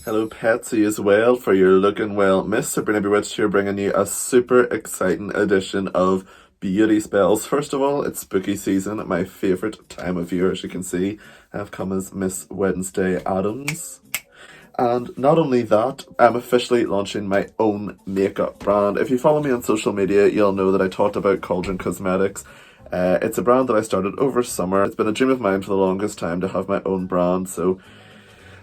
Hello Patsy as well for your looking well. Miss Sabrina Bewitched here bringing you a super exciting edition of beauty spells. First of all, it's spooky season, my favourite time of year as you can see. I've come as Miss Wednesday Addams. And not only that, I'm officially launching my own makeup brand. If you follow me on social media, you'll know that I talked about Cauldron Cosmetics. It's a brand that I started over summer. It's been a dream of mine for the longest time to have my own brand, so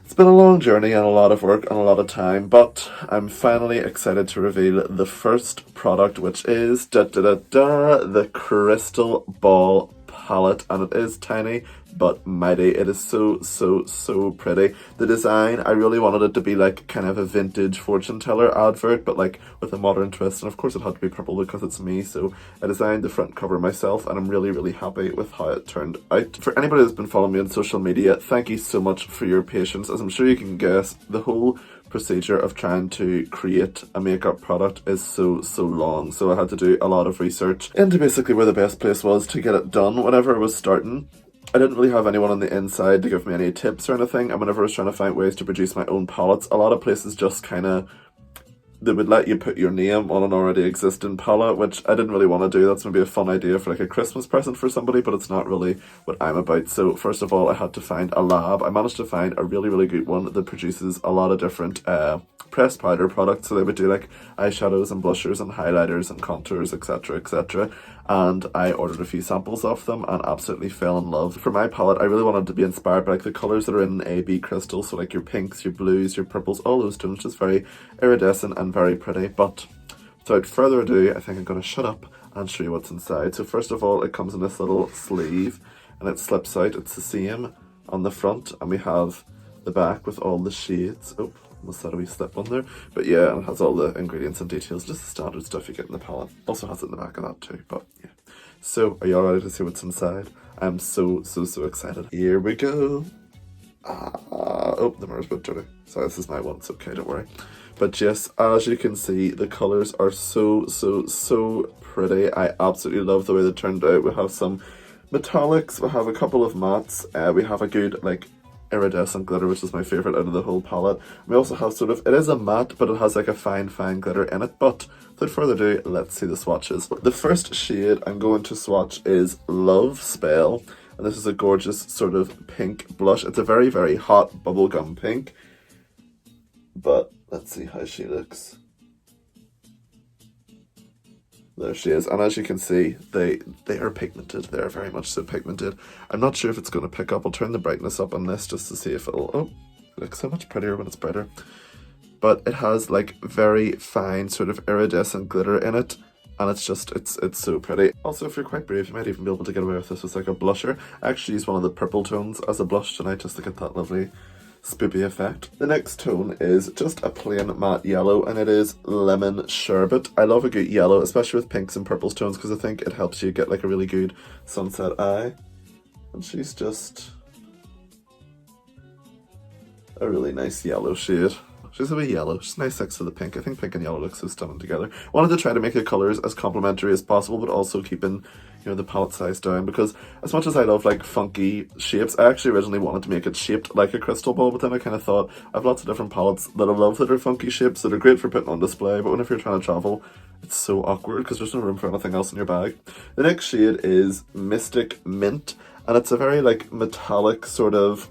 it's been a long journey and a lot of work and a lot of time, but I'm finally excited to reveal the first product, which is the Crystal Ball palette, and it is tiny but mighty. It is so pretty. The design, I really wanted it to be like kind of a vintage fortune teller advert, but like with a modern twist, and of course it had to be purple because it's me, so I designed the front cover myself, and I'm really happy with how it turned out. For anybody that's been following me on social media, thank you so much for your patience. As I'm sure you can guess, the whole procedure of trying to create a makeup product is so long, so I had to do a lot of research into basically where the best place was to get it done. Whenever I was starting, I didn't really have anyone on the inside to give me any tips or anything, and whenever I was trying to find ways to produce my own palettes, a lot of places just kind of, they would let you put your name on an already existing palette, which I didn't really want to do. That's maybe a fun idea for like a Christmas present for somebody, but it's not really what I'm about. So first of all, I had to find a lab. I managed to find a really good one that produces a lot of different pressed powder products. So they would do like eyeshadows and blushers and highlighters and contours, etc. And I ordered a few samples of them and absolutely fell in love. For my palette, I really wanted to be inspired by like the colours that are in AB crystal, so like your pinks, your blues, your purples, all those tones, just very iridescent and very pretty. But without further ado, I think I'm going to shut up and show you what's inside. So first of all, it comes in this little sleeve and it slips out. It's the same on the front, and we have the back with all the shades. Oh, almost had a wee slip on there. But yeah, and it has all the ingredients and details, just the standard stuff you get in the palette. Also has it in the back of that too, but yeah. So, are you all ready to see what's inside? I'm so excited. Here we go. Oh, the mirror's a bit dirty. Sorry, this is my one, it's okay, don't worry. But yes, as you can see, the colours are so pretty. I absolutely love the way they turned out. We have some metallics, we have a couple of mattes, we have a good, like, iridescent glitter, which is my favourite out of the whole palette. We also have sort of, it is a matte, but it has like a fine glitter in it. But without further ado, let's see the swatches. The first shade I'm going to swatch is Love Spell, and this is a gorgeous sort of pink blush. It's a very hot bubblegum pink, but let's see how she looks. There she is, and as you can see, they are pigmented. They are very much so pigmented. I'm not sure if it's going to pick up. I'll turn the brightness up on this just to see if it'll... Oh, it looks so much prettier when it's brighter. But it has like very fine sort of iridescent glitter in it, and it's just, it's so pretty. Also, if you're quite brave, you might even be able to get away with this with like a blusher. I actually use one of the purple tones as a blush tonight just to get that lovely spoopy effect. The next tone is just a plain matte yellow, and it is Lemon Sherbet. I love a good yellow, especially with pinks and purples tones, because I think it helps you get like a really good sunset eye. And she's just a really nice yellow shade. She's a wee yellow. She's nice next to the pink. I think pink and yellow look so stunning together. Wanted to try to make the colours as complementary as possible, but also keeping, you know, the palette size down, because as much as I love like funky shapes, I actually originally wanted to make it shaped like a crystal ball, but then I kind of thought I have lots of different palettes that I love that are funky shapes that are great for putting on display, but whenever you're trying to travel, it's so awkward because there's no room for anything else in your bag. The next shade is Mystic Mint, and it's a very like metallic sort of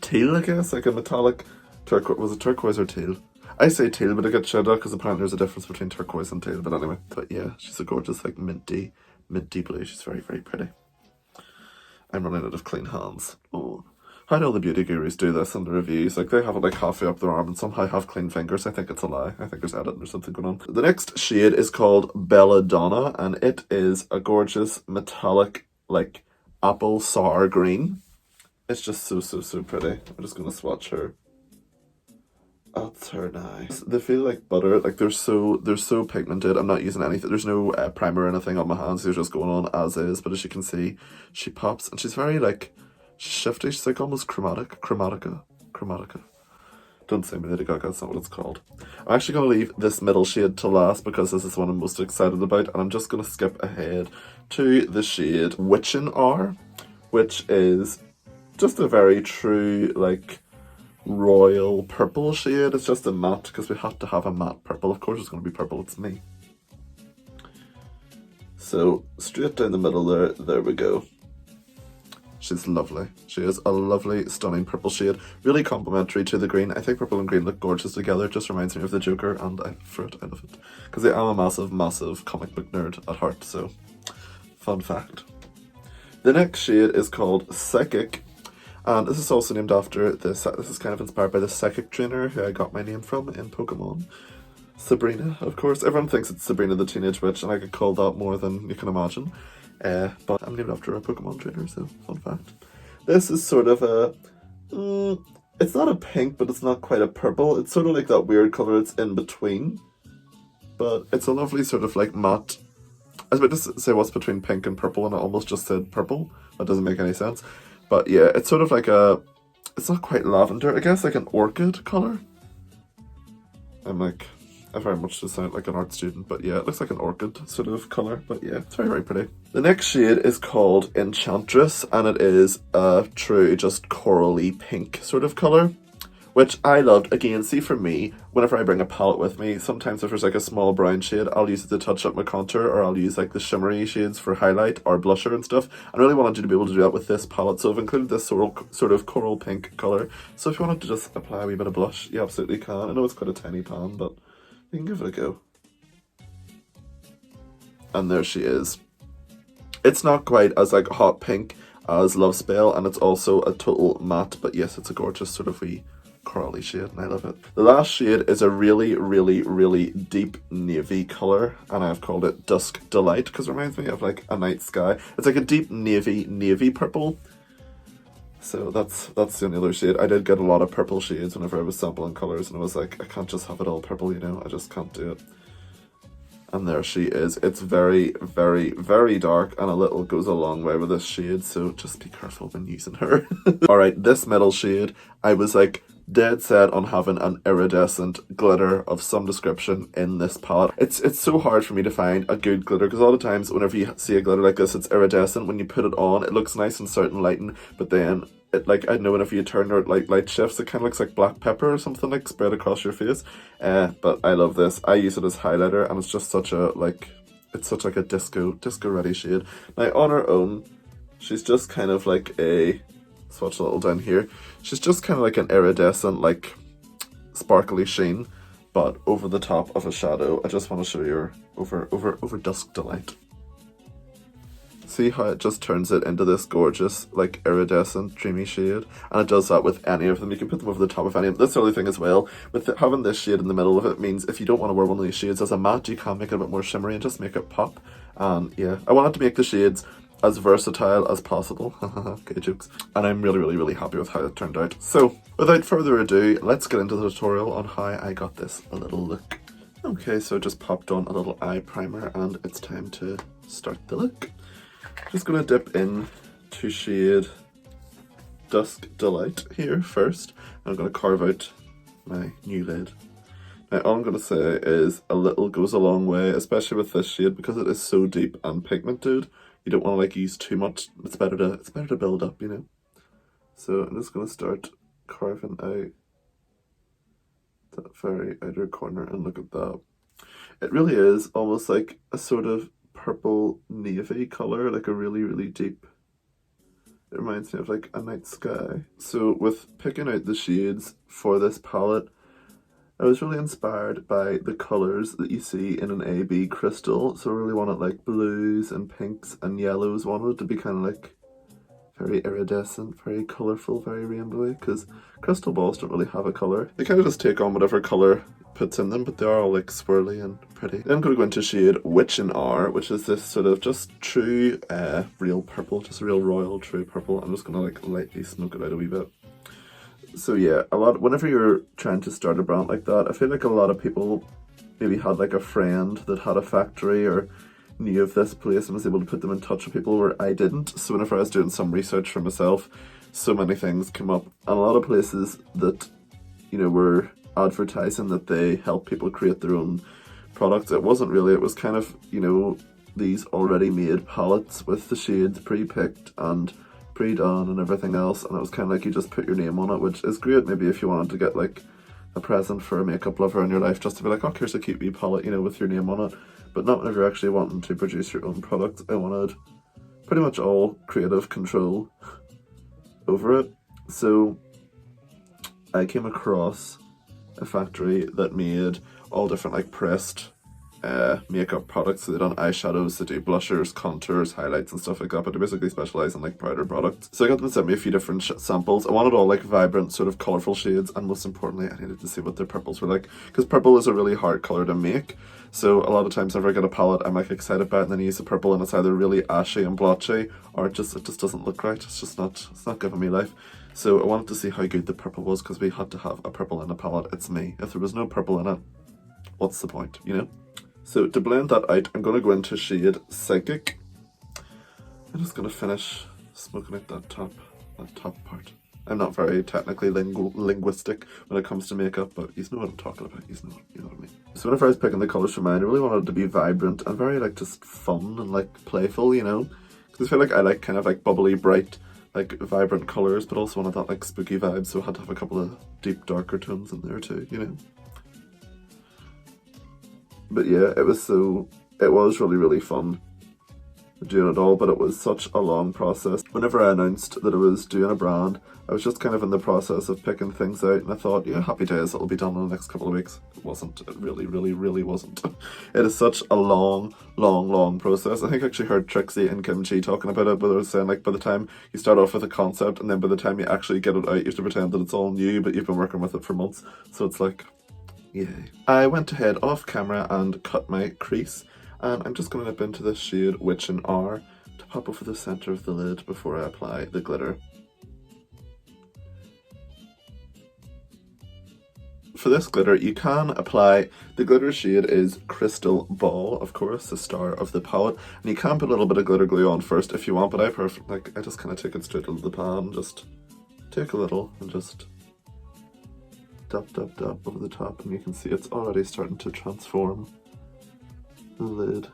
teal, I guess, like a metallic turquoise. Was it turquoise or teal? I say teal, but I get shed out because apparently there's a difference between turquoise and teal. But anyway, but yeah, she's a gorgeous like minty blue. She's very pretty. I'm running out of clean hands. Oh, how do all the beauty gurus do this in the reviews? Like they have it like halfway up their arm and somehow have clean fingers. I think it's a lie. I think there's editing or something going on. The next shade is called Belladonna, and it is a gorgeous metallic like apple sour green. It's just so pretty. I'm just gonna swatch her. That's her now. They feel like butter. Like they're so pigmented. I'm not using anything. There's no primer or anything on my hands. They're just going on as is. But as you can see, she pops, and she's very like shifty. She's like almost chromatica. Don't say me, Lady Gaga. That's not what it's called. I'm actually going to leave this middle shade to last because this is the one I'm most excited about, and I'm just going to skip ahead to the shade Witchin' Hour, which is just a very true like royal purple shade. It's just a matte because we have to have a matte purple. Of course it's going to be purple, it's me. So straight down the middle there we go. She's lovely. She is a lovely, stunning purple shade. Really complementary to the green. I think purple and green look gorgeous together. It just reminds me of the Joker, and I love it. Because I am a massive, massive comic book nerd at heart, so fun fact. The next shade is called Psychic, and this is also named after this is kind of inspired by the psychic trainer who I got my name from in Pokemon. Sabrina, of course. Everyone thinks it's Sabrina the Teenage Witch, and I get called that more than you can imagine. But I'm named after a Pokemon trainer, so fun fact. This is sort of a... it's not a pink, but it's not quite a purple. It's sort of like that weird colour it's in between. But it's a lovely sort of like matte... I was about to say what's between pink and purple, and I almost just said purple. That doesn't make any sense. But yeah, it's sort of like a... It's not quite lavender, I guess, like an orchid colour. I very much just sound like an art student, but yeah, it looks like an orchid sort of colour, but yeah, it's very, very pretty. The next shade is called Enchantress, and it is a true, just corally pink sort of colour, which I loved. Again, see for me, whenever I bring a palette with me, sometimes if there's like a small brown shade, I'll use it to touch up my contour, or I'll use like the shimmery shades for highlight or blusher and stuff. I really wanted you to be able to do that with this palette, so I've included this sort of coral pink colour. So if you wanted to just apply a wee bit of blush, you absolutely can. I know it's quite a tiny pan, but you can give it a go. And there she is. It's not quite as like hot pink as Love Spell, and it's also a total matte, but yes, it's a gorgeous sort of wee corally shade, and I love it. The last shade is a really, really, really deep navy colour, and I've called it Dusk Delight because it reminds me of like a night sky. It's like a deep navy purple. So that's the only other shade. I did get a lot of purple shades whenever I was sampling colours, and I was like, I can't just have it all purple, you know, I just can't do it. And there she is. It's very, very, very dark, and a little goes a long way with this shade, so just be careful when using her. Alright, this middle shade, I was like dead set on having an iridescent glitter of some description in this palette. It's so hard for me to find a good glitter, because a lot of times whenever you see a glitter like this, it's iridescent. When you put it on, it looks nice and certain lighting, but then it, like, I know whenever you turn or like light shifts, it kind of looks like black pepper or something, like spread across your face. But I love this. I use it as highlighter, and it's just such a like, it's such like a disco ready shade. Now on her own, she's just kind of like a, swatch a little down here, she's just kind of like an iridescent, like sparkly sheen, but over the top of a shadow. I just want to show you her over Dusk Delight. See how it just turns it into this gorgeous, like, iridescent, dreamy shade? And it does that with any of them. You can put them over the top of any of them. That's the other thing as well. With having this shade in the middle of it means if you don't want to wear one of these shades as a matte, you can make it a bit more shimmery and just make it pop. And yeah, I wanted to make the shades as versatile as possible. Okay, jokes. And I'm really, really, really happy with how it turned out. So, without further ado, let's get into the tutorial on how I got this little look. Okay, so just popped on a little eye primer, and it's time to start the look. Just gonna dip in to shade Dusk Delight here first. I'm gonna carve out my new lid. Now all I'm gonna say is a little goes a long way, especially with this shade, because it is so deep and pigmented. You don't want to like use too much. It's better to build up, you know. So I'm just gonna start carving out that very outer corner, and look at that. It really is almost like a sort of purple navy colour, like a really, really deep. It reminds me of like a night sky. So with picking out the shades for this palette, I was really inspired by the colours that you see in an AB crystal. So I really wanted like blues and pinks and yellows. Wanted it to be kind of like very iridescent, very colourful, very rainbowy, because crystal balls don't really have a colour. They kind of just take on whatever colour puts in them, but they are all like swirly and pretty. Then I'm going to go into shade Witch in R, which is this sort of just true real purple, just a real royal true purple. I'm just going to like lightly smoke it out a wee bit. So yeah, whenever you're trying to start a brand like that, I feel like a lot of people maybe had like a friend that had a factory or knew of this place and was able to put them in touch with people where I didn't. So whenever I was doing some research for myself, so many things came up, and a lot of places that, you know, were advertising that they help people create their own products. It wasn't really, it was kind of, you know, these already made palettes with the shades pre-picked and pre-done and everything else, and it was kind of like you just put your name on it, which is great maybe if you wanted to get like a present for a makeup lover in your life, just to be like, oh, here's a cute wee palette, you know, with your name on it. But not whenever you're actually wanting to produce your own product. I wanted pretty much all creative control over it. So I came across a factory that made all different like pressed makeup products. So they done eyeshadows, they do blushers, contours, highlights and stuff like that, but they basically specialise in like powder products. So I got them to send me a few different samples. I wanted all like vibrant sort of colourful shades, and most importantly I needed to see what their purples were like, because purple is a really hard colour to make. So a lot of times whenever I get a palette I'm like excited about it, and then I use the purple and it's either really ashy and blotchy, or it just doesn't look right. It's not giving me life. So I wanted to see how good the purple was, because we had to have a purple in a palette. It's me. If there was no purple in it, what's the point, you know? So to blend that out, I'm going to go into shade Psychic. I'm just going to finish smoking out that top part. I'm not very technically linguistic when it comes to makeup, but you know what I'm talking about. You know what I mean. So whenever I was picking the colours for mine, I really wanted it to be vibrant and very like just fun and like playful, you know? Because I feel like I like kind of like bubbly, bright, like vibrant colours, but also wanted that like spooky vibe, so I had to have a couple of deep darker tones in there too, you know? But yeah, it was really, really fun doing it all, but it was such a long process. Whenever I announced that I was doing a brand, I was just kind of in the process of picking things out, and I thought, yeah, happy days, it'll be done in the next couple of weeks. It wasn't. It really wasn't. It is such a long process. I think I actually heard Trixie and Kimchi talking about it, but they were saying like by the time you start off with a concept and then by the time you actually get it out, you have to pretend that it's all new, but you've been working with it for months. So it's like, yay. I went ahead off camera and cut my crease, and I'm just going to nip into this shade Witch and R to pop over the centre of the lid before I apply the glitter. For this glitter, you can apply, the glitter shade is Crystal Ball, of course, the star of the palette, and you can put a little bit of glitter glue on first if you want, but I just kind of take it straight into the pan, just take a little and just dab over the top, and you can see it's already starting to transform the lid.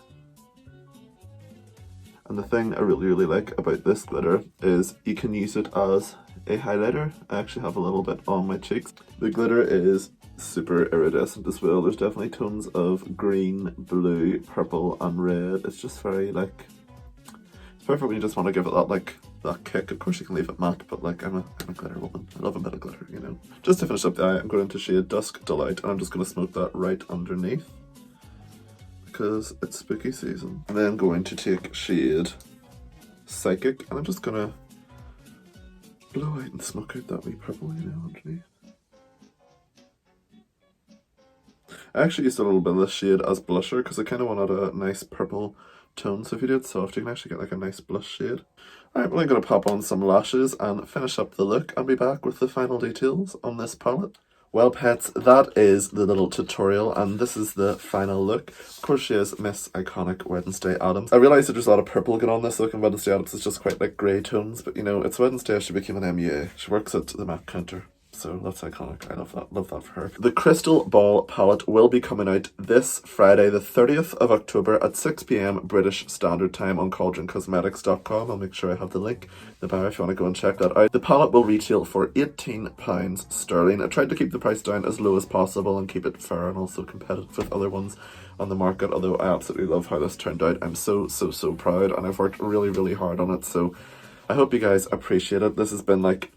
And the thing I really like about this glitter is you can use it as a highlighter. I actually have a little bit on my cheeks. The glitter is super iridescent as well. There's definitely tones of green, blue, purple and red. It's just very like, it's perfect when you just want to give it that like that kick. Of course you can leave it matte, but like I'm a glitter woman. I love a bit of glitter, you know. Just to finish up the eye, I'm going into shade Dusk Delight, and I'm just going to smoke that right underneath because it's spooky season. And then I'm going to take shade Psychic, and I'm just going to blow out and smoke out that wee purple, you know, underneath. I actually used a little bit of this shade as blusher because I kind of wanted a nice purple tone, so if you do it soft you can actually get like a nice blush shade. Alright, well I'm going to pop on some lashes and finish up the look and be back with the final details on this palette. Well pets, that is the little tutorial and this is the final look. Of course she is Miss Iconic Wednesday Addams. I realise that there's a lot of purple going on this look, and Wednesday Addams is just quite like grey tones, but you know, it's Wednesday, she became an MUA. She works at the MAC counter. So that's iconic. I love that for her. The Crystal Ball palette will be coming out this Friday, the 30th of October at 6 PM British Standard Time on cauldroncosmetics.com. I'll make sure I have the link in the bio if you want to go and check that out. The palette will retail for £18 sterling. I tried to keep the price down as low as possible and keep it fair and also competitive with other ones on the market, although I absolutely love how this turned out. I'm so proud, and I've worked really hard on it, so I hope you guys appreciate it. This has been like,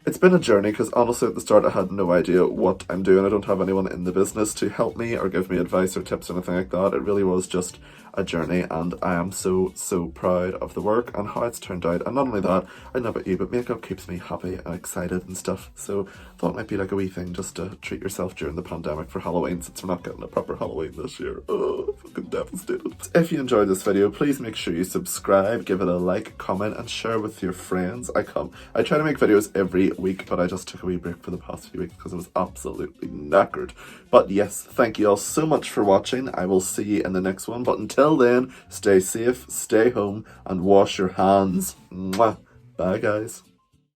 it's been a journey because honestly at the start I had no idea what I'm doing. I don't have anyone in the business to help me or give me advice or tips or anything like that. It really was just a journey, and I am so proud of the work and how it's turned out. And not only that, I don't know about you, but makeup keeps me happy and excited and stuff, so I thought it might be like a wee thing just to treat yourself during the pandemic for Halloween, since we're not getting a proper Halloween this year. Oh, fucking devastated. If you enjoyed this video, please make sure you subscribe, give it a like, comment and share with your friends. I try to make videos every week, but I just took a wee break for the past few weeks because I was absolutely knackered. But yes, thank you all so much for watching. I will see you in the next one, but until then, stay safe, stay home and wash your hands. Mwah. Bye guys.